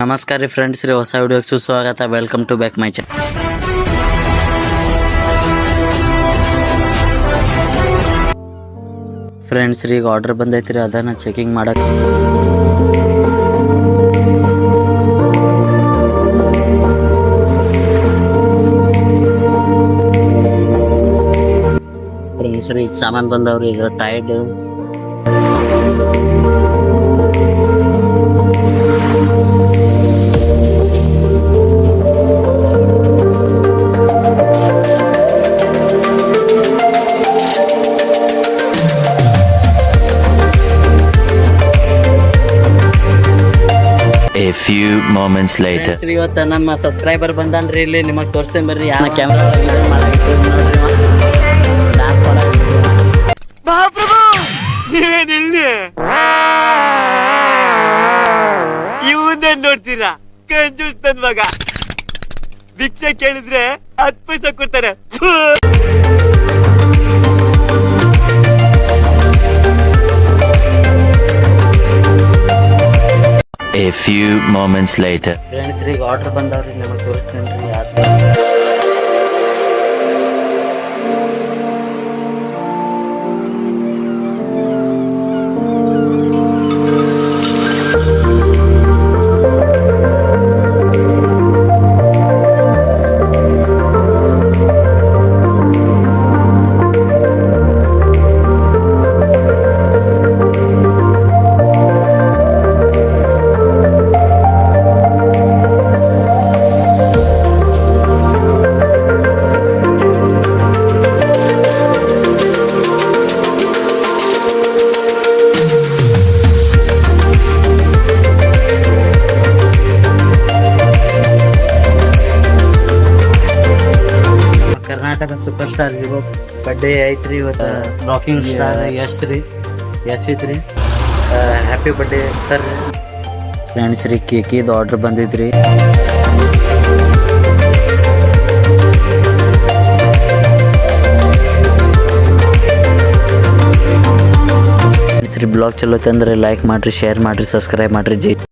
ನಮಸ್ಕಾರ ರೀ ಫ್ರೆಂಡ್ಸ್ ರೀ, ಹೊಸ ವಿಡಿಯೋಗೆ ಸುಸ್ವಾಗತ. Welcome to back my channel. Friends ರೀ, ಈಗ ಆರ್ಡರ್ ಬಂದೈತ್ರಿ, ಅದನ್ನ ಚೆಕಿಂಗ್ ಮಾಡಕ್ ಫ್ರೆಂಡ್ಸ್ ರೀ, ಈಗ ಸಾಮಾನು ಬಂದವ್ರಿ. ಈಗ Tide A few moments later. ಇವತ್ತು ನಮ್ಮ ಸಬ್ಸ್ಕ್ರೈಬರ್ ಬಂದಾನ್ರಿ. ಇಲ್ಲಿ ನಿಮಗೆ ತೋರಿಸ್ತೇನೆ ಬರ್ರಿ. ಯಾವ ಕ್ಯಾಮ್ರಾ ನೋಡ್ರಿ, ಇವನ್ನೇ ನೋಡ್ತೀರಾ? ಕಂಜೂಸ್ ಮಗ. ಭಿಕ್ಷೆ ಕೇಳಿದ್ರೆ 10 ಪೈಸೆ ಕೊಡ್ತಾರೆ. A few moments later. Friends ಈಗ ಆರ್ಡರ್ ಬಂದವ್ರಿ, ನಿಮಗೆ ತೋರಿಸ್ತೇನೆ ರೀ. Karnataka super star hero birthday ಐತ್ರಿ ಇವತ್ತು. ರಾಕಿಂಗ್ ಸ್ಟಾರ್ ಯಶ್ ಐತ್ರಿ. Happy birthday sir. ಫ್ರೆಂಡ್ಸ್ ರೀ, ಕೇಕಿದು ಆರ್ಡರ್ ಬಂದಿದ್ರಿ. ಬ್ಲಾಗ್ ಚಲೋ ಅಂದ್ರೆ ಲೈಕ್ ಮಾಡ್ರಿ, ಶೇರ್ ಮಾಡ್ರಿ, ಸಬ್ಸ್ಕ್ರೈಬ್ ಮಾಡ್ರಿ. ಜೈ